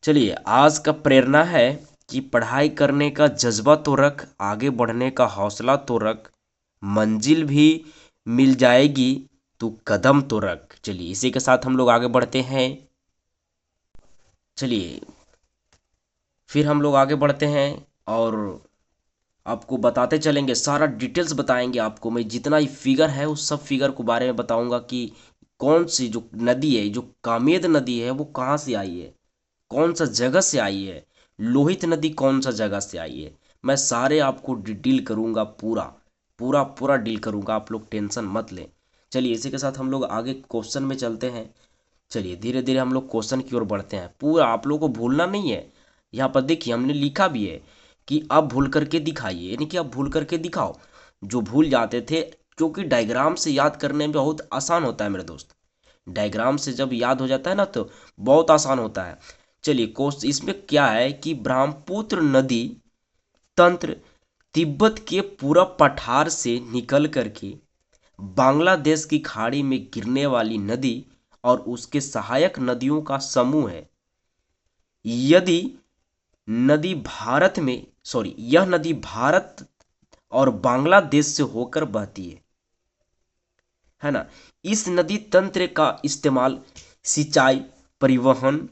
चलिए, आज का प्रेरणा है कि पढ़ाई करने का जज्बा तो रख, आगे बढ़ने का हौसला तो रख, मंजिल भी मिल जाएगी, तू कदम तो रख। चलिए, इसी के साथ हम लोग आगे बढ़ते हैं। चलिए, फिर हम लोग आगे बढ़ते हैं और आपको बताते चलेंगे, सारा डिटेल्स बताएंगे आपको। मैं जितना ही फिगर है उस सब फिगर को बारे में बताऊंगा कि कौन सी जो नदी है, जो कामेद नदी है, वो कहाँ से आई है, कौन सा जगह से आई है, लोहित नदी कौन सा जगह से आई है। मैं सारे आपको डील करूंगा, पूरा पूरा पूरा डील करूंगा, आप लोग टेंशन मत लें। चलिए, इसी के साथ हम लोग आगे क्वेश्चन में चलते हैं। चलिए, धीरे धीरे हम लोग क्वेश्चन की ओर बढ़ते हैं। पूरा आप लोगों को भूलना नहीं है। यहाँ पर देखिए, हमने लिखा भी है कि अब भूल करके दिखाइए, यानी कि अब भूल करके दिखाओ। जो भूल जाते थे, क्योंकि डायग्राम से याद करने में बहुत आसान होता है मेरे दोस्त। डायग्राम से जब याद हो जाता है ना, तो बहुत आसान होता है। चलिए, कोर्स इसमें क्या है कि ब्रह्मपुत्र नदी तंत्र तिब्बत के पूरब पठार से निकल करके बांग्लादेश की खाड़ी में गिरने वाली नदी और उसके सहायक नदियों का समूह है। यदि नदी भारत में सॉरी यह नदी भारत और बांग्लादेश से होकर बहती है ना। इस नदी तंत्र का इस्तेमाल सिंचाई, परिवहन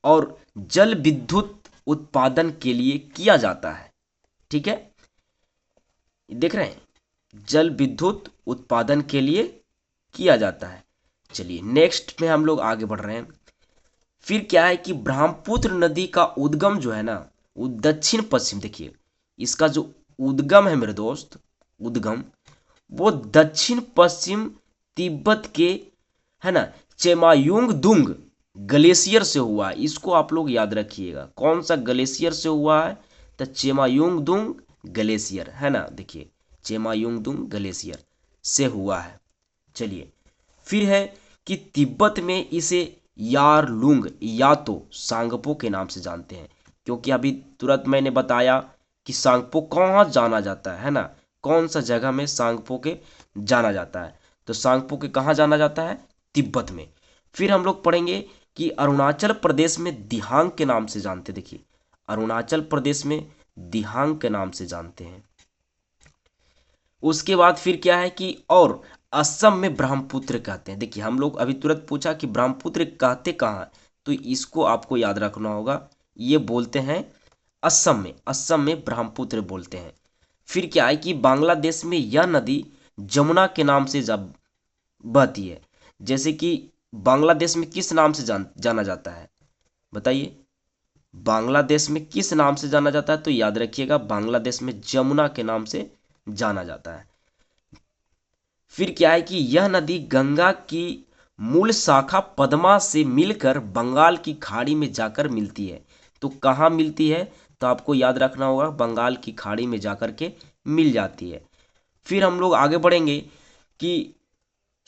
और जल विद्युत उत्पादन के लिए किया जाता है। ठीक है, देख रहे हैं, जल विद्युत उत्पादन के लिए किया जाता है। चलिए, नेक्स्ट में हम लोग आगे बढ़ रहे हैं। फिर क्या है कि ब्रह्मपुत्र नदी का उद्गम जो है ना, वो दक्षिण पश्चिम, देखिए इसका जो उद्गम है मेरे दोस्त, उद्गम वो दक्षिण पश्चिम तिब्बत के, है ना, चेमायुंग दुंग ग्लेशियर से हुआ है। इसको आप लोग याद रखिएगा, कौन सा ग्लेशियर से हुआ है, तो चेमायुंग दुंग ग्लेशियर, है ना। देखिए, चेमायुंग दुंग ग्लेशियर से हुआ है। चलिए, फिर है कि तिब्बत में इसे यारलुंग या तो सांगपो के नाम से जानते हैं, क्योंकि अभी तुरंत मैंने बताया कि सांगपो कहाँ जाना जाता है ना, कौन सा जगह में सांगपो के जाना जाता है, तो सांगपो के कहाँ जाना जाता है, तिब्बत में। फिर हम लोग पढ़ेंगे कि अरुणाचल प्रदेश में दिहांग के नाम से जानते, देखिए अरुणाचल प्रदेश में दिहांग के नाम से जानते हैं। उसके बाद फिर क्या है कि और असम में ब्रह्मपुत्र कहते हैं। देखिए, हम लोग अभी तुरंत पूछा कि ब्रह्मपुत्र कहते कहाँ हैं, तो इसको आपको याद रखना होगा। ये बोलते हैं असम में, असम में ब्रह्मपुत्र बोलते हैं। फिर क्या है कि बांग्लादेश में यह नदी जमुना के नाम से बहती है। जैसे कि बांग्लादेश में किस नाम से जाना जाता है, बताइए। बांग्लादेश में किस नाम से जाना जाता है, तो याद रखिएगा, बांग्लादेश में जमुना के नाम से जाना जाता है। फिर क्या है कि यह नदी गंगा की मूल शाखा पद्मा से मिलकर बंगाल की खाड़ी में जाकर मिलती है। तो कहाँ मिलती है, तो आपको याद रखना होगा, बंगाल की खाड़ी में जाकर के मिल जाती है। फिर हम लोग आगे बढ़ेंगे कि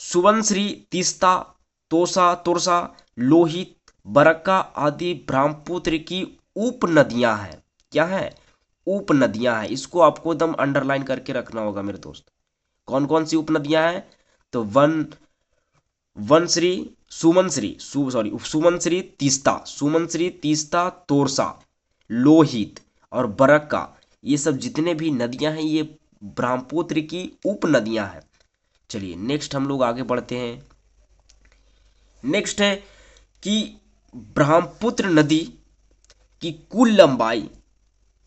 सुबनश्री, तीस्ता, तोसा, तोरसा, लोहित, बरक्का आदि ब्रह्मपुत्र की उप नदियां हैं। क्या है, उप नदियां हैं। इसको आपको एकदम अंडरलाइन करके रखना होगा मेरे दोस्त। कौन कौन सी उपनदियां हैं, तो वनश्री, सुमनश्री, सुमनश्री, तीस्ता, सुमनश्री, तीस्ता, तोरसा, लोहित और बरक्का, ये सब जितने भी नदियां हैं, ये ब्रह्मपुत्र की उप नदियां हैं। चलिए, नेक्स्ट हम लोग आगे बढ़ते हैं। नेक्स्ट है कि ब्रह्मपुत्र नदी की कुल लंबाई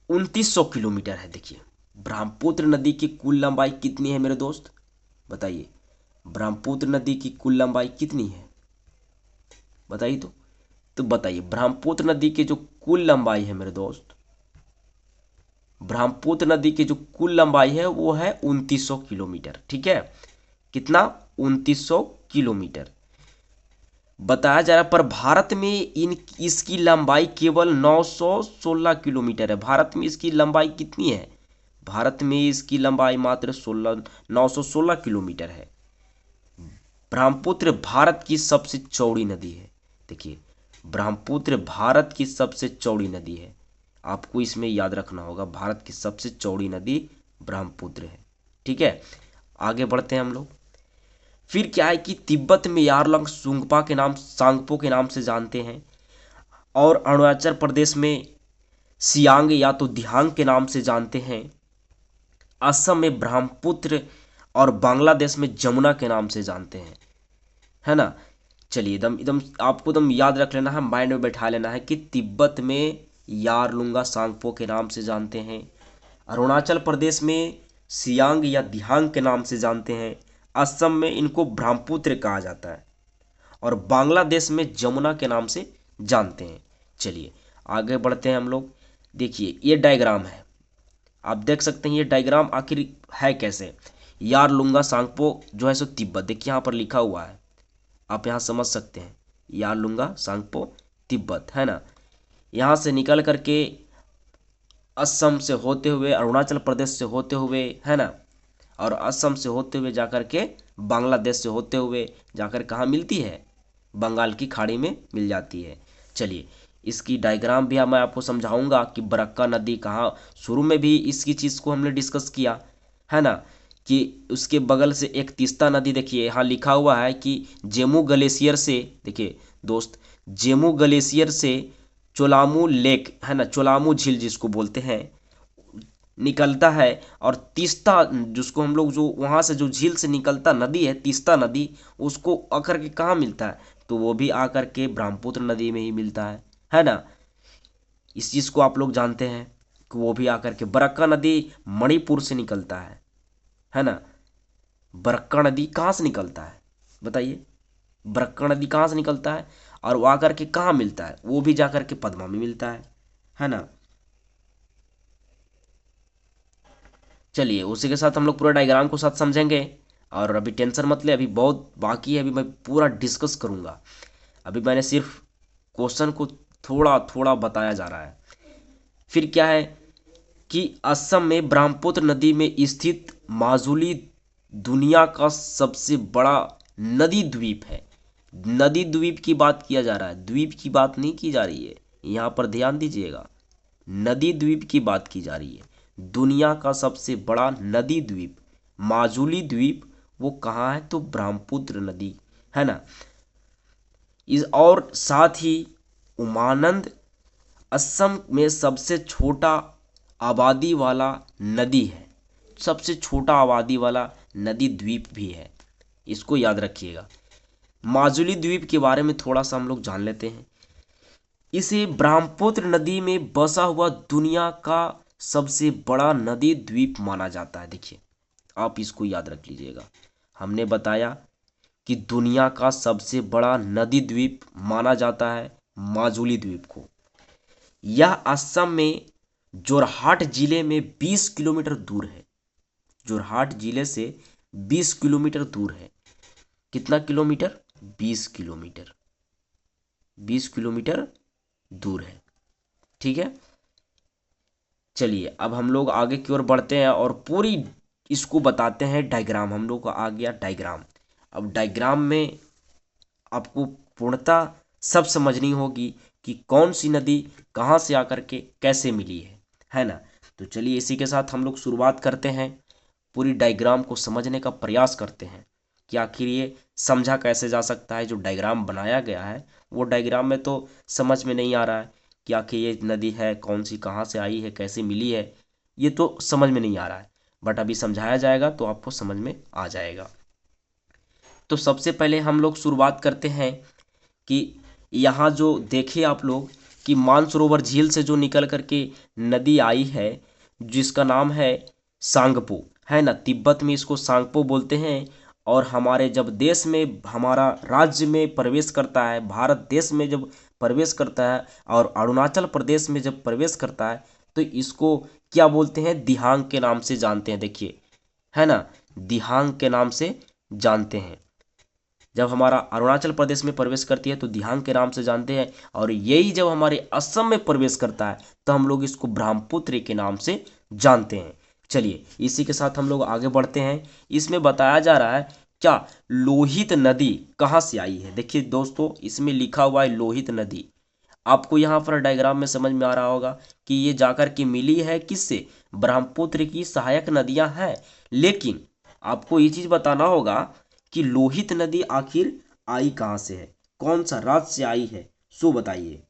2900 किलोमीटर है। देखिए, ब्रह्मपुत्र नदी की कुल लंबाई कितनी है मेरे दोस्त, बताइए। ब्रह्मपुत्र नदी की कुल लंबाई कितनी है, बताइए। तो बताइए, ब्रह्मपुत्र नदी की जो कुल लंबाई है मेरे दोस्त, ब्रह्मपुत्र नदी की जो कुल लंबाई है वो है 2900 किलोमीटर। ठीक है, कितना, 2900 किलोमीटर बताया जा रहा है। पर भारत में इसकी लंबाई केवल 916 किलोमीटर है। भारत में इसकी लंबाई कितनी है, भारत में इसकी लंबाई मात्र 916 किलोमीटर है। ब्रह्मपुत्र भारत की सबसे चौड़ी नदी है। देखिए, ब्रह्मपुत्र भारत की सबसे चौड़ी नदी है। आपको इसमें याद रखना होगा, भारत की सबसे चौड़ी नदी ब्रह्मपुत्र है। ठीक है, आगे बढ़ते हैं हम लोग। फिर क्या है कि तिब्बत में यारलंग सुंगपा के नाम सांगपो के नाम से जानते हैं। और अरुणाचल प्रदेश में सियांग या तो दिहांग के नाम से जानते हैं। असम में ब्रह्मपुत्र और बांग्लादेश में जमुना के नाम से जानते हैं, है ना। चलिए एकदम एकदम आपको एकदम याद रख लेना है, माइंड में बैठा लेना है कि तिब्बत में यारलुंगा सांगपो के नाम से जानते हैं, अरुणाचल प्रदेश में सियांग या दिहांग के नाम से जानते हैं, असम में इनको ब्रह्मपुत्र कहा जाता है और बांग्लादेश में जमुना के नाम से जानते हैं। चलिए आगे बढ़ते हैं हम लोग। देखिए ये डायग्राम है, आप देख सकते हैं ये डायग्राम आखिर है कैसे। यारलुंगा सांगपो जो है सो तिब्बत, देखिए यहाँ पर लिखा हुआ है, आप यहाँ समझ सकते हैं यारलुंगा सांगपो तिब्बत, है ना। यहाँ से निकल करके असम से होते हुए अरुणाचल प्रदेश से होते हुए, है ना, और असम से होते हुए जाकर के बांग्लादेश से होते हुए जाकर कहाँ मिलती है, बंगाल की खाड़ी में मिल जाती है। चलिए इसकी डायग्राम भी मैं आपको समझाऊंगा कि बरक्का नदी कहाँ, शुरू में भी इसकी चीज़ को हमने डिस्कस किया, है ना, कि उसके बगल से एक तीस्ता नदी, देखिए यहाँ लिखा हुआ है कि जेमू ग्लेशियर से, देखिए दोस्त, जेमू ग्लेशियर से चोलामू लेक, है ना, चोलामू झील जिसको बोलते हैं, निकलता है। और तीस्ता जिसको हम लोग, जो वहाँ से जो झील से निकलता नदी है तीस्ता नदी, उसको आकर के कहाँ मिलता है, तो वो भी आकर के ब्रह्मपुत्र नदी में ही मिलता है ना। इस चीज़ को आप लोग जानते हैं कि वो भी आकर के बरक्का नदी मणिपुर से निकलता है ना। बरक्का नदी कहाँ से निकलता है बताइए, बरक्का नदी कहाँ से निकलता है और वो आकर के कहाँ मिलता है, वो भी जाकर के पद्मा में मिलता है ना। चलिए उसी के साथ हम लोग पूरा डायग्राम को साथ समझेंगे, और अभी टेंशन मत ले, अभी बहुत बाकी है, अभी मैं पूरा डिस्कस करूंगा। अभी मैंने सिर्फ क्वेश्चन को थोड़ा थोड़ा बताया जा रहा है। फिर क्या है कि असम में ब्रह्मपुत्र नदी में स्थित माजुली दुनिया का सबसे बड़ा नदी द्वीप है। नदी द्वीप की बात किया जा रहा है, द्वीप की बात नहीं की जा रही है, यहाँ पर ध्यान दीजिएगा, नदी द्वीप की बात की जा रही है। दुनिया का सबसे बड़ा नदी द्वीप माजुली द्वीप, वो कहाँ है, तो ब्रह्मपुत्र नदी, है ना। इस और साथ ही उमानंद असम में सबसे छोटा आबादी वाला नदी है, सबसे छोटा आबादी वाला नदी द्वीप भी है, इसको याद रखिएगा। माजुली द्वीप के बारे में थोड़ा सा हम लोग जान लेते हैं। इसे ब्रह्मपुत्र नदी में बसा हुआ दुनिया का सबसे बड़ा नदी द्वीप माना जाता है। देखिए आप इसको याद रख लीजिएगा, हमने बताया कि दुनिया का सबसे बड़ा नदी द्वीप माना जाता है माजुली द्वीप को। यह असम में जोरहाट जिले में 20 किलोमीटर दूर है, जोरहाट जिले से 20 किलोमीटर दूर है। कितना किलोमीटर, 20 किलोमीटर, 20 किलोमीटर दूर है, ठीक है। चलिए अब हम लोग आगे की ओर बढ़ते हैं और पूरी इसको बताते हैं डायग्राम, हम लोग का आ गया डायग्राम। अब डायग्राम में आपको पूर्णतः सब समझनी होगी कि कौन सी नदी कहाँ से आकर के कैसे मिली है ना। तो चलिए इसी के साथ हम लोग शुरुआत करते हैं, पूरी डायग्राम को समझने का प्रयास करते हैं कि आखिर ये समझा कैसे जा सकता है। जो डायग्राम बनाया गया है वो डायग्राम में तो समझ में नहीं आ रहा है कि आखिर ये नदी है कौन सी, कहाँ से आई है, कैसे मिली है, ये तो समझ में नहीं आ रहा है, बट अभी समझाया जाएगा तो आपको समझ में आ जाएगा। तो सबसे पहले हम लोग शुरुआत करते हैं कि यहाँ जो देखिए आप लोग कि मानसरोवर झील से जो निकल करके नदी आई है जिसका नाम है सांगपो, है ना, तिब्बत में इसको सांगपो बोलते हैं। और हमारे जब देश में, हमारा राज्य में प्रवेश करता है, भारत देश में जब प्रवेश करता है और अरुणाचल प्रदेश में जब प्रवेश करता है तो इसको क्या बोलते हैं, दिहांग के नाम से जानते हैं। देखिए, है ना, दिहांग के नाम से जानते हैं। जब हमारा अरुणाचल प्रदेश में प्रवेश करती है तो दिहांग के नाम से जानते हैं, और यही जब हमारे असम में प्रवेश करता है तो हम लोग इसको ब्रह्मपुत्र के नाम से जानते हैं। चलिए इसी के साथ हम लोग आगे बढ़ते हैं। इसमें बताया जा रहा है क्या, लोहित नदी कहाँ से आई है। देखिए दोस्तों इसमें लिखा हुआ है लोहित नदी, आपको यहाँ पर डायग्राम में समझ में आ रहा होगा कि ये जाकर के मिली है किससे, ब्रह्मपुत्र की सहायक नदियां हैं। लेकिन आपको ये चीज बताना होगा कि लोहित नदी आखिर आई कहाँ से है, कौन सा राज्य से आई है, सो बताइए।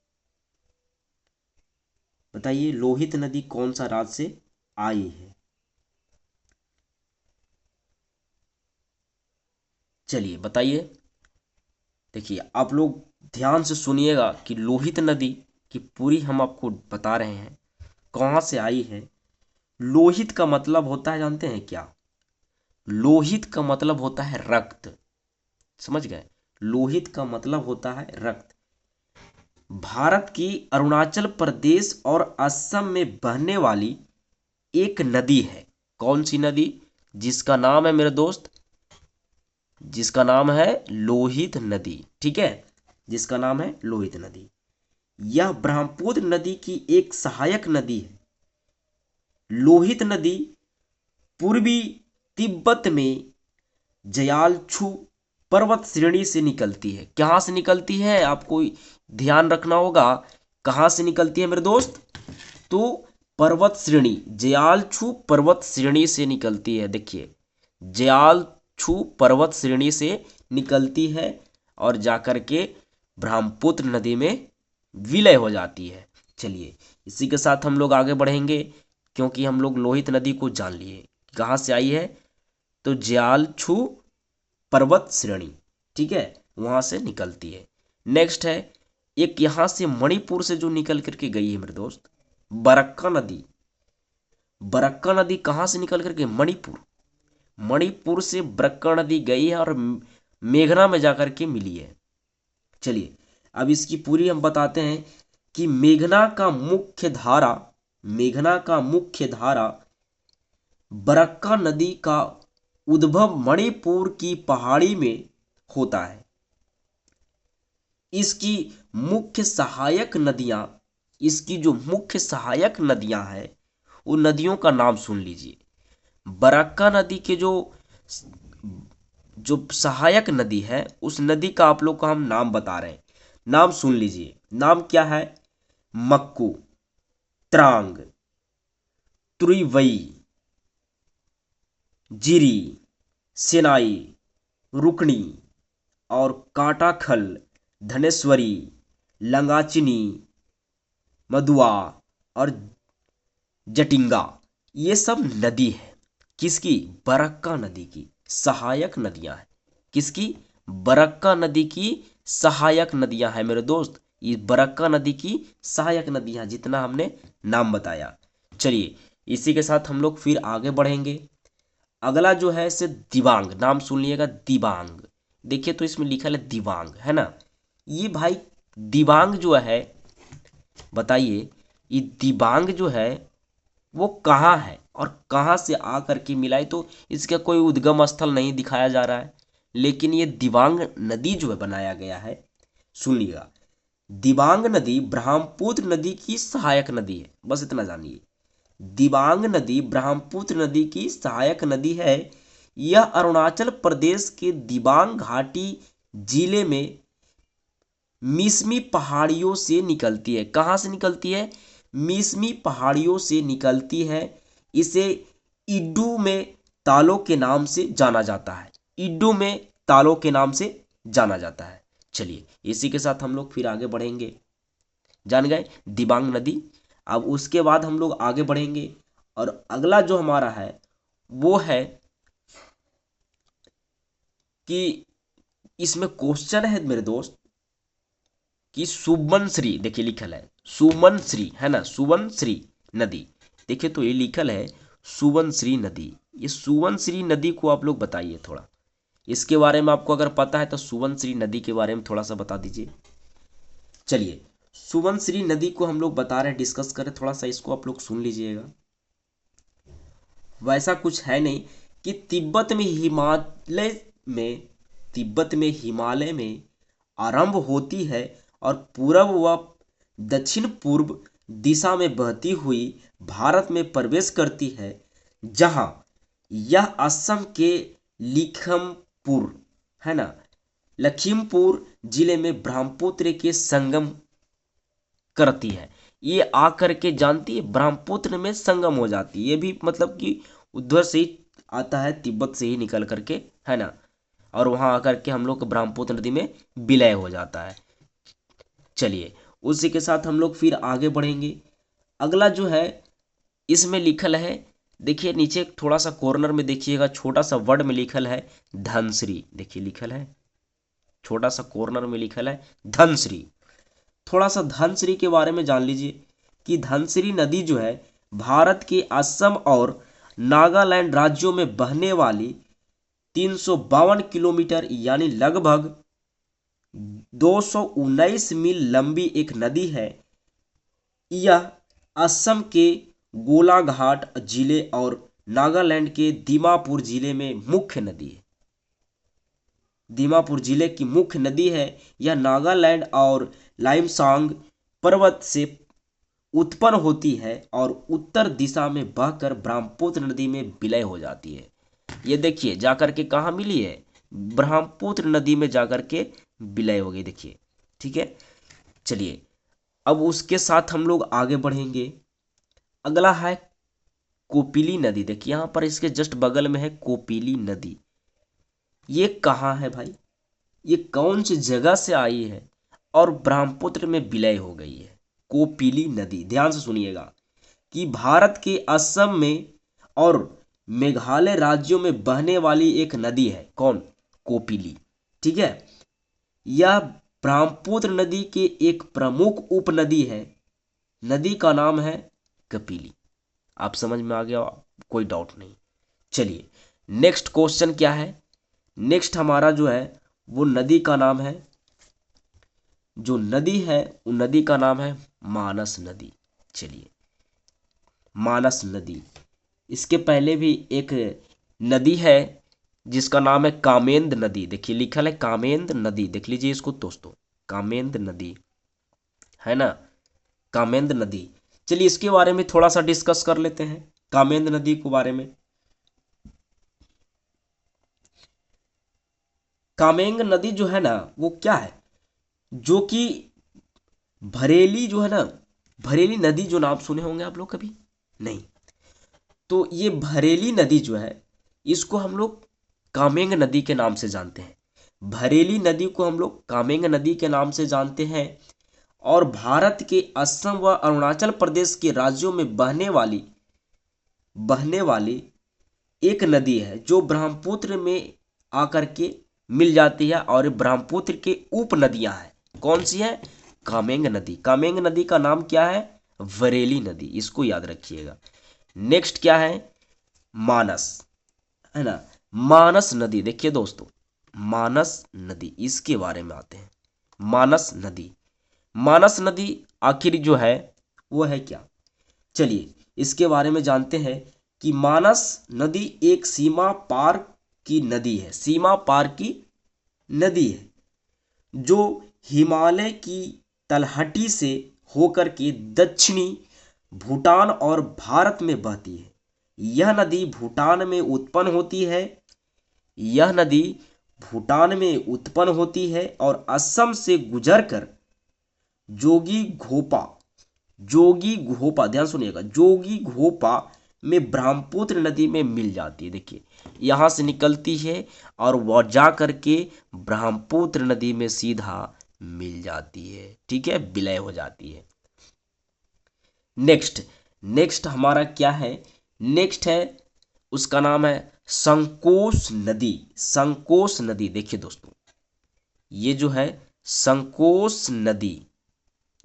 बताइए लोहित नदी कौन सा राज्य से आई है? चलिए बताइए। देखिए आप लोग ध्यान से सुनिएगा कि लोहित नदी की पूरी हम आपको बता रहे हैं कहाँ से आई है। लोहित का मतलब होता है जानते हैं क्या? लोहित का मतलब होता है रक्त। समझ गए? लोहित का मतलब होता है रक्त। भारत की अरुणाचल प्रदेश और असम में बहने वाली एक नदी है। कौन सी नदी? जिसका नाम है मेरे दोस्त, जिसका नाम है लोहित नदी। ठीक है, जिसका नाम है लोहित नदी। यह ब्रह्मपुत्र नदी की एक सहायक नदी है। लोहित नदी पूर्वी तिब्बत में जयालछू पर्वत श्रेणी से निकलती है। कहाँ से निकलती है आपको ध्यान रखना होगा। कहाँ से निकलती है मेरे दोस्त? तो पर्वत श्रेणी, जयालछू पर्वत श्रेणी से निकलती है। देखिए जयालछू पर्वत श्रेणी से निकलती है और जाकर के ब्रह्मपुत्र नदी में विलय हो जाती है। चलिए इसी के साथ हम लोग आगे बढ़ेंगे, क्योंकि हम लोग लोहित नदी को जान लिए कहाँ से आई है। तो जयालछू पर्वत श्रेणी, ठीक है, वहां से निकलती है। नेक्स्ट है एक यहां से मणिपुर से जो निकल करके गई है मेरे दोस्त, बरक्का नदी। बरक्का नदी कहाँ से निकल करके? मणिपुर। मणिपुर से बरक्का नदी गई है और मेघना में जाकर के मिली है। चलिए अब इसकी पूरी हम बताते हैं कि मेघना का मुख्य धारा, मेघना का मुख्य धारा बरक्का नदी का उद्भव मणिपुर की पहाड़ी में होता है। इसकी मुख्य सहायक नदियां, इसकी जो मुख्य सहायक नदियां हैं उन नदियों का नाम सुन लीजिए। बरक्का नदी के जो जो सहायक नदी है उस नदी का आप लोग को हम नाम बता रहे हैं। नाम सुन लीजिए। नाम क्या है? मक्कू, त्रांग, तुरुवई, जिरी, सेनाई, रुकनी और काटाखल, धनेश्वरी, लंगाचिनी, मदुआ और जटिंगा। ये सब नदी है किसकी? बरक्का नदी की सहायक नदियां हैं। किसकी? बरक्का नदी की सहायक नदियां हैं मेरे दोस्त। ये बरक्का नदी की सहायक नदियां जितना हमने नाम बताया। चलिए इसी के साथ हम लोग फिर आगे बढ़ेंगे। अगला जो है इसे दिबांग, नाम सुन लिएगा दिबांग। देखिए तो इसमें लिखा है दिबांग, है ना? ये भाई दिबांग जो है, बताइए ये दिबांग जो है वो कहाँ है और कहाँ से आ करके मिला है? तो इसका कोई उद्गम स्थल नहीं दिखाया जा रहा है, लेकिन ये दिबांग नदी जो है बनाया गया है। सुनिएगा, दिबांग नदी ब्रह्मपुत्र नदी की सहायक नदी है। बस इतना जानिए, दिबांग नदी ब्रह्मपुत्र नदी की सहायक नदी है। यह अरुणाचल प्रदेश के दिबांग घाटी जिले में मिसमी पहाड़ियों से निकलती है। कहाँ से निकलती है? मिसमी पहाड़ियों से निकलती है। इसे इड्डू में तालों के नाम से जाना जाता है। इड्डू में तालों के नाम से जाना जाता है। चलिए इसी के साथ हम लोग फिर आगे बढ़ेंगे। जान गए दिबांग नदी। अब उसके बाद हम लोग आगे बढ़ेंगे और अगला जो हमारा है वो है कि इसमें क्वेश्चन है मेरे दोस्त कि सुबनश्री, देखिए लिखल है सुमनश्री, है ना? सुबनश्री नदी। देखिए तो ये लिखल है सुबनश्री नदी। ये सुबनश्री नदी को आप लोग बताइए थोड़ा, इसके बारे में आपको अगर पता है तो सुबनश्री नदी के बारे में थोड़ा सा बता दीजिए। चलिए सुबनश्री नदी को हम लोग बता रहे हैं, डिस्कस करें थोड़ा सा, इसको आप लोग सुन लीजिएगा। वैसा कुछ है नहीं कि में तिब्बत में हिमालय में आरंभ होती है और पूर्व व दक्षिण पूर्व दिशा में बहती हुई भारत में प्रवेश करती है, जहां यह असम के लिखमपुर, है ना, लखीमपुर जिले में ब्रह्मपुत्र के संगम करती है। ये आकर के जानती है ब्रह्मपुत्र में संगम हो जाती है। ये भी मतलब कि उधर से ही आता है, तिब्बत से ही निकल करके, है ना, और वहां आकर के हम लोग ब्रह्मपुत्र नदी में विलय हो जाता है। चलिए उसी के साथ हम लोग फिर आगे बढ़ेंगे। अगला जो है इसमें लिखल है, देखिए नीचे थोड़ा सा कॉर्नर में देखिएगा, छोटा सा वर्ड में लिखल है धनश्री। देखिए लिखल है, छोटा सा कॉर्नर में लिखल है धनश्री। थोड़ा सा धनश्री के बारे में जान लीजिए कि धनश्री नदी जो है भारत के असम और नागालैंड राज्यों में बहने वाली 352 किलोमीटर यानी लगभग 219 मील लंबी एक नदी है। यह असम के गोलाघाट जिले और नागालैंड के दीमापुर जिले में मुख्य नदी है। दीमापुर जिले की मुख्य नदी है। यह नागालैंड और लाइमसांग पर्वत से उत्पन्न होती है और उत्तर दिशा में बहकर ब्रह्मपुत्र नदी में विलय हो जाती है। ये देखिए जाकर के कहाँ मिली है, ब्रह्मपुत्र नदी में जाकर के विलय हो गई। देखिए ठीक है, चलिए अब उसके साथ हम लोग आगे बढ़ेंगे। अगला है कोपिली नदी। देखिए यहाँ पर इसके जस्ट बगल में है कोपिली नदी। ये कहाँ है भाई, ये कौन सी जगह से आई है और ब्रह्मपुत्र में विलय हो गई है? कोपिली नदी, ध्यान से सुनिएगा कि भारत के असम में और मेघालय राज्यों में बहने वाली एक नदी है। कौन? कोपिली। ठीक है, यह ब्रह्मपुत्र नदी के एक प्रमुख उपनदी है। नदी का नाम है कपिली। आप समझ में आ गया, कोई डाउट नहीं। चलिए नेक्स्ट क्वेश्चन क्या है, नेक्स्ट हमारा जो है वो नदी का नाम है, जो नदी है वो नदी का नाम है मानस नदी। चलिए मानस नदी, इसके पहले भी एक नदी है जिसका नाम है कामेंद नदी। देखिए लिखा है कामेंद नदी, देख लीजिए इसको दोस्तों, कामेंद नदी है ना, कामेंद नदी। चलिए इसके बारे में थोड़ा सा डिस्कस कर लेते हैं, कामेंद नदी के बारे में। कामेंग नदी जो है ना वो क्या है, जो कि भरेली जो है ना, भरेली नदी जो नाम सुने होंगे आप लोग कभी नहीं, तो ये भरेली नदी जो है इसको हम लोग कामेंग नदी के नाम से जानते हैं। भरेली नदी को हम लोग कामेंग नदी के नाम से जानते हैं और भारत के असम व अरुणाचल प्रदेश के राज्यों में बहने वाली एक नदी है जो ब्रह्मपुत्र में आकर के मिल जाती है और ब्रह्मपुत्र के उप नदियां हैं। कौन सी है? कामेंग नदी। कामेंग नदी का नाम क्या है? वरेली नदी, इसको याद रखिएगा। नेक्स्ट क्या है? मानस, है ना, मानस नदी। देखिए दोस्तों मानस नदी, इसके बारे में आते हैं। मानस नदी, मानस नदी आखिर जो है वो है क्या, चलिए इसके बारे में जानते हैं कि मानस नदी एक सीमा पार की नदी है, सीमा पार की नदी है जो हिमालय की तलहटी से होकर के दक्षिणी भूटान और भारत में बहती है। यह नदी भूटान में उत्पन्न होती है, यह नदी भूटान में उत्पन्न होती है और असम से गुजरकर जोगी घोपा, जोगी घोपा, ध्यान सुनिएगा, जोगी घोपा में ब्रह्मपुत्र नदी में मिल जाती है। देखिए यहां से निकलती है और वह जा करके ब्रह्मपुत्र नदी में सीधा मिल जाती है। ठीक है, विलय हो जाती है। नेक्स्ट हमारा क्या है, नेक्स्ट है उसका नाम है संकोश नदी। संकोश नदी, देखिए दोस्तों ये जो है संकोश नदी,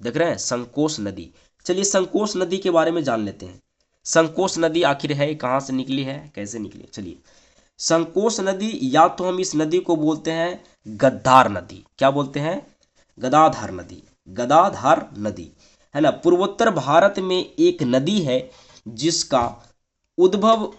देख रहे हैं संकोश नदी। चलिए संकोश नदी के बारे में जान लेते हैं। संकोश नदी आखिर है कहाँ से निकली है, कैसे निकली है? चलिए संकोश नदी, या तो हम इस नदी को बोलते हैं गद्दार नदी, क्या बोलते हैं? गदाधर नदी, गदाधर नदी, है ना। पूर्वोत्तर भारत में एक नदी है जिसका उद्भव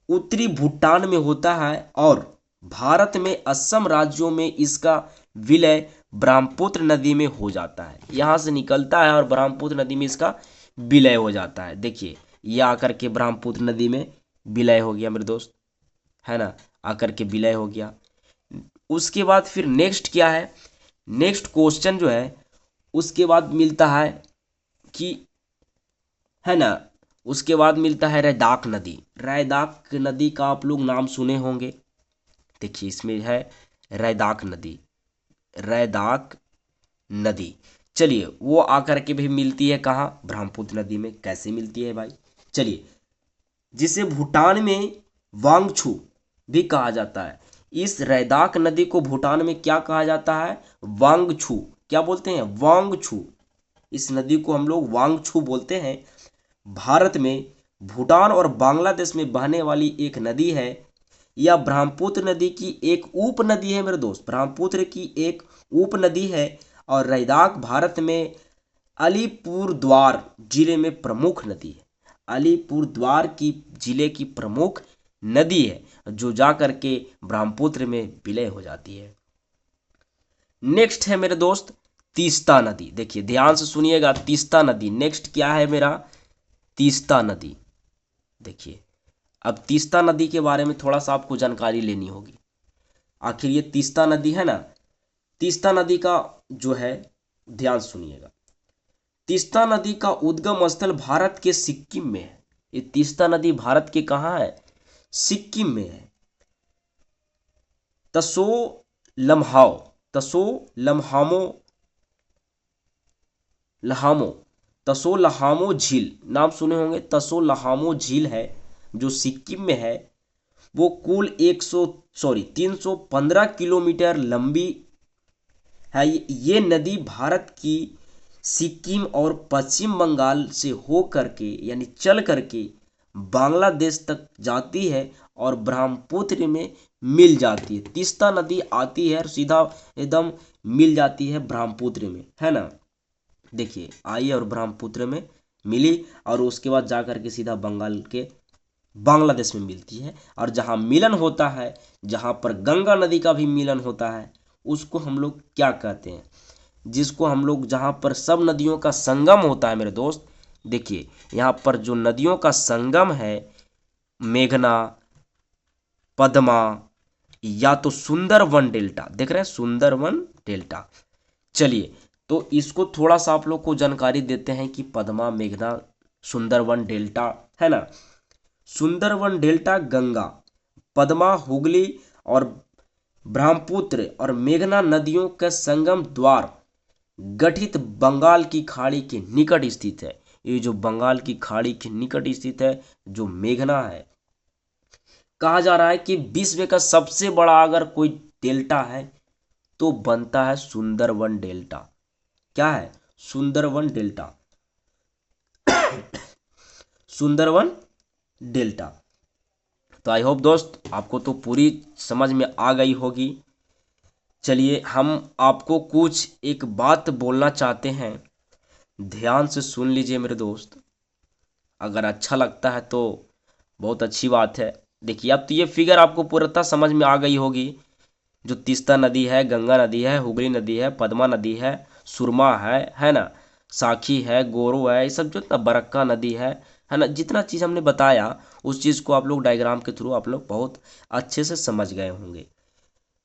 उत्तरी भूटान में होता है और भारत में असम राज्यों में इसका विलय ब्रह्मपुत्र नदी में हो जाता है। यहाँ से निकलता है और ब्रह्मपुत्र नदी में इसका विलय हो जाता है। देखिए ये आकर के ब्रह्मपुत्र नदी में विलय हो गया मेरे दोस्त, है ना, आकर के विलय हो गया। उसके बाद फिर नेक्स्ट क्या है, नेक्स्ट क्वेश्चन जो है उसके बाद मिलता है कि, है ना, उसके बाद मिलता है रैदाक नदी। रैदाक नदी का आप लोग नाम सुने होंगे। देखिए इसमें है रैदाक नदी, रैदाक नदी। चलिए वो आकर के भी मिलती है कहाँ, ब्रह्मपुत्र नदी में। कैसे मिलती है भाई, चलिए, जिसे भूटान में वांगछू भी कहा जाता है। इस रैदाक नदी को भूटान में क्या कहा जाता है, वांगछू। क्या बोलते हैं, वांगछू। इस नदी को हम लोग वांगछू बोलते हैं। भारत में भूटान और बांग्लादेश में बहने वाली एक नदी है। यह ब्रह्मपुत्र नदी की एक उप नदी है मेरे दोस्त, ब्रह्मपुत्र की एक उप नदी है। और रैदाक भारत में अलीपुरद्वार जिले में प्रमुख नदी है। अलीपुरद्वार की जिले की प्रमुख नदी है, जो जा करके ब्रह्मपुत्र में विलय हो जाती है। नेक्स्ट है मेरे दोस्त तीस्ता नदी। देखिए ध्यान से सुनिएगा, तीस्ता नदी नेक्स्ट क्या है मेरा, तीस्ता नदी। देखिए अब तीस्ता नदी के बारे में थोड़ा सा आपको जानकारी लेनी होगी। आखिर ये तीस्ता नदी है ना, तीस्ता नदी का जो है, ध्यान सुनिएगा, तीस्ता नदी का उद्गम स्थल भारत के सिक्किम में है। ये तीस्ता नदी भारत के कहाँ है, सिक्किम में है। तसो लम्हाओ, तसो लम्हामो लहामो, तसो लहामो झील नाम सुने होंगे। तसो लहामो झील है जो सिक्किम में है। वो कुल 315 किलोमीटर लंबी है। ये नदी भारत की सिक्किम और पश्चिम बंगाल से हो करके यानी चल करके बांग्लादेश तक जाती है और ब्रह्मपुत्र में मिल जाती है। तीस्ता नदी आती है और सीधा एकदम मिल जाती है ब्रह्मपुत्र में, है ना। देखिए आई और ब्रह्मपुत्र में मिली और उसके बाद जा करके सीधा बंगाल के बांग्लादेश में मिलती है। और जहाँ मिलन होता है, जहाँ पर गंगा नदी का भी मिलन होता है, उसको हम लोग क्या कहते हैं, जिसको हम लोग, जहाँ पर सब नदियों का संगम होता है मेरे दोस्त। देखिए यहाँ पर जो नदियों का संगम है, मेघना, पद्मा या तो सुंदरवन डेल्टा, देख रहे हैं सुंदरवन डेल्टा। चलिए तो इसको थोड़ा सा आप लोग को जानकारी देते हैं कि पद्मा, मेघना, सुंदरवन डेल्टा, है ना। सुंदरवन डेल्टा गंगा, पद्मा, हुगली और ब्रह्मपुत्र और मेघना नदियों के संगम द्वार गठित बंगाल की खाड़ी के निकट स्थित है। ये जो बंगाल की खाड़ी के निकट स्थित है, जो मेघना है, कहा जा रहा है कि विश्व का सबसे बड़ा अगर कोई डेल्टा है तो बनता है सुंदरवन डेल्टा। क्या है, सुंदरवन डेल्टा, सुंदरवन डेल्टा। तो आई होप दोस्त आपको तो पूरी समझ में आ गई होगी। चलिए हम आपको कुछ एक बात बोलना चाहते हैं, ध्यान से सुन लीजिए मेरे दोस्त। अगर अच्छा लगता है तो बहुत अच्छी बात है। देखिए अब तो ये फिगर आपको पूर्णतः समझ में आ गई होगी। जो तीस्ता नदी है, गंगा नदी है, हुगली नदी है, पद्मा नदी है, सुरमा है ना, साखी है, गोरो है, ये सब जो ना बरक्का नदी है ना। जितना चीज़ हमने बताया उस चीज़ को आप लोग डायग्राम के थ्रू आप लोग बहुत अच्छे से समझ गए होंगे।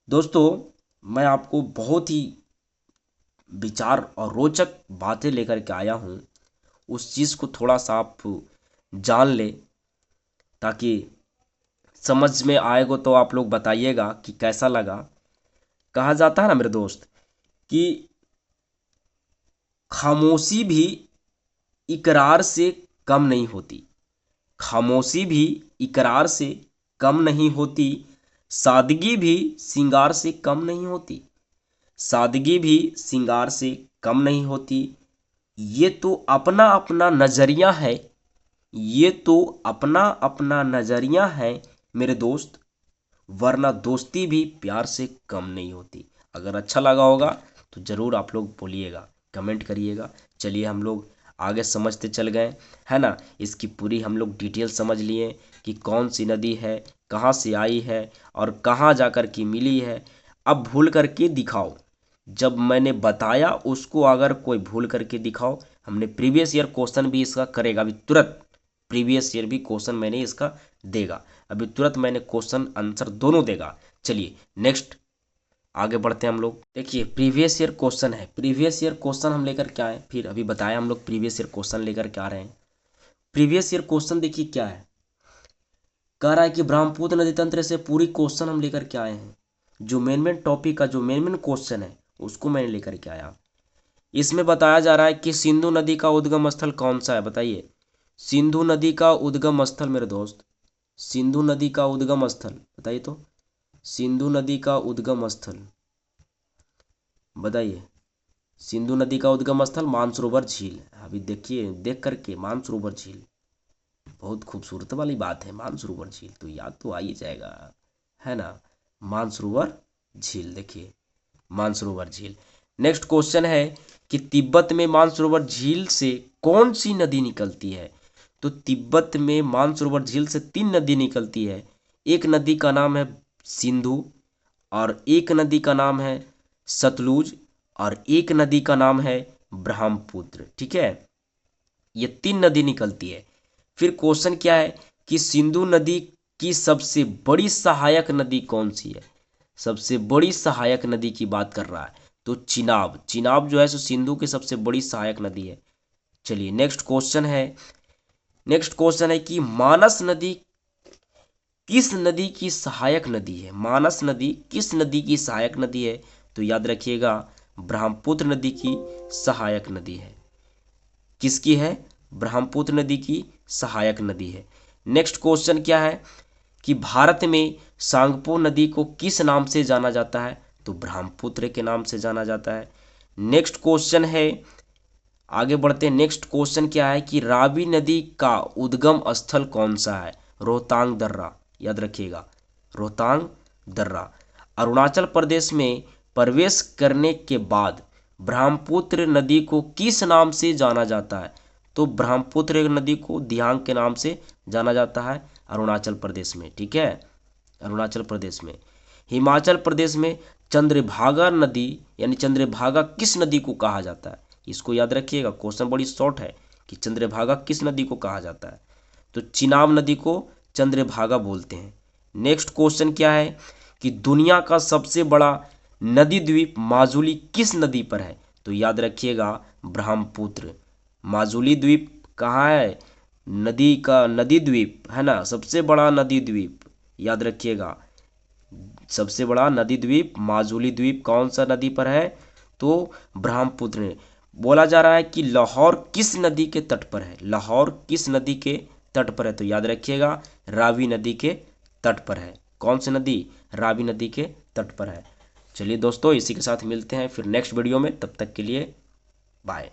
दोस्तों मैं आपको बहुत ही विचार और रोचक बातें लेकर के आया हूँ। उस चीज़ को थोड़ा सा आप जान ले, ताकि समझ में आएगा तो आप लोग बताइएगा कि कैसा लगा। कहा जाता है ना मेरे दोस्त कि खामोशी भी इकरार से कम नहीं होती, खामोशी भी इकरार से कम नहीं होती, सादगी भी श्रृंगार से कम नहीं होती, सादगी भी श्रृंगार से कम नहीं होती। ये तो अपना अपना नजरिया है, ये तो अपना अपना नजरिया है मेरे दोस्त, वरना दोस्ती भी प्यार से कम नहीं होती। अगर अच्छा लगा होगा तो ज़रूर आप लोग बोलिएगा, कमेंट करिएगा। चलिए हम लोग आगे समझते चल गए, है ना। इसकी पूरी हम लोग डिटेल समझ लिए कि कौन सी नदी है, कहाँ से आई है और कहाँ जाकर के मिली है। अब भूल करके दिखाओ, जब मैंने बताया उसको अगर कोई भूल करके दिखाओ। हमने प्रीवियस ईयर क्वेश्चन भी इसका करेगा अभी तुरंत, प्रीवियस ईयर भी क्वेश्चन मैंने इसका देगा अभी तुरंत, मैंने क्वेश्चन आंसर दोनों देगा। चलिए नेक्स्ट आगे बढ़ते हैं हम लोग। देखिए प्रीवियस ईयर क्वेश्चन है, प्रीवियस ईयर क्वेश्चन हम लेकर के आए, फिर अभी बताया हम लोग प्रीवियस ईयर क्वेश्चन लेकर के आ रहे हैं। प्रीवियस ईयर क्वेश्चन देखिए क्या है, कह रहा है कि ब्रह्मपुत्र नदी तंत्र से पूरी क्वेश्चन हम लेकर के आए हैं। जो मेन मेन टॉपिक का जो मेन मेन क्वेश्चन है उसको मैंने लेकर के आया। इसमें बताया जा रहा है कि सिंधु नदी का उद्गम स्थल कौन सा है, बताइए। सिंधु नदी का उद्गम स्थल मेरे दोस्त, सिंधु नदी का उद्गम स्थल बताइए तो। सिंधु नदी का उद्गम स्थल बताइए। सिंधु नदी का उद्गम स्थल मानसरोवर झील। अभी देखिए देख करके, मानसरोवर झील बहुत खूबसूरत वाली बात है। मानसरोवर झील तो याद तो आ ही जाएगा, है ना। मानसरोवर झील, देखिए मानसरोवर झील। नेक्स्ट क्वेश्चन है कि तिब्बत में मानसरोवर झील से कौन सी नदी निकलती है। तो तिब्बत में मानसरोवर झील से 3 नदी निकलती है। एक नदी का नाम है सिंधु, और एक नदी का नाम है सतलुज, और एक नदी का नाम है ब्रह्मपुत्र। ठीक है, ये 3 नदी निकलती है। फिर क्वेश्चन क्या है कि सिंधु नदी की सबसे बड़ी सहायक नदी कौन सी है। सबसे बड़ी सहायक नदी की बात कर रहा है, तो चिनाब। चिनाब जो है सो सिंधु की सबसे बड़ी सहायक नदी है। चलिए नेक्स्ट क्वेश्चन है, नेक्स्ट क्वेश्चन है कि मानस नदी किस नदी की सहायक नदी है। मानस नदी किस नदी की सहायक नदी है। तो याद रखिएगा ब्रह्मपुत्र नदी की सहायक नदी है। किसकी है, ब्रह्मपुत्र नदी की सहायक नदी है। नेक्स्ट क्वेश्चन क्या है कि भारत में सांगपो नदी को किस नाम से जाना जाता है। तो ब्रह्मपुत्र के नाम से जाना जाता है। नेक्स्ट क्वेश्चन है, आगे बढ़ते हैं। नेक्स्ट क्वेश्चन क्या है कि रावी नदी का उद्गम स्थल कौन सा है। रोहतांग दर्रा, याद रखिएगा रोहतांग दर्रा। अरुणाचल प्रदेश में प्रवेश करने के बाद ब्रह्मपुत्र नदी को किस नाम से जाना जाता है। तो ब्रह्मपुत्र नदी को दियांग के नाम से जाना जाता है अरुणाचल प्रदेश में। ठीक है, अरुणाचल प्रदेश में। हिमाचल प्रदेश में चंद्रभागा नदी यानी चंद्रभागा किस नदी को कहा जाता है। इसको याद रखिएगा, क्वेश्चन बड़ी शॉर्ट है कि चंद्रभागा किस नदी को कहा जाता है। तो चिनाब नदी को चंद्रभागा बोलते हैं। नेक्स्ट क्वेश्चन क्या है कि दुनिया का सबसे बड़ा नदी द्वीप माजुली किस नदी पर है। तो याद रखिएगा ब्रह्मपुत्र। माजुली द्वीप कहाँ है, नदी का नदी द्वीप है ना, सबसे बड़ा नदी द्वीप याद रखिएगा। सबसे बड़ा नदी द्वीप माजुली द्वीप कौन सा नदी पर है, तो ब्रह्मपुत्र में। बोला जा रहा है कि लाहौर किस नदी के तट पर है। लाहौर किस नदी के तट पर है। तो याद रखिएगा रावी नदी के तट पर है। कौन सी नदी, रावी नदी के तट पर है। चलिए दोस्तों, इसी के साथ मिलते हैं फिर नेक्स्ट वीडियो में। तब तक के लिए बाय।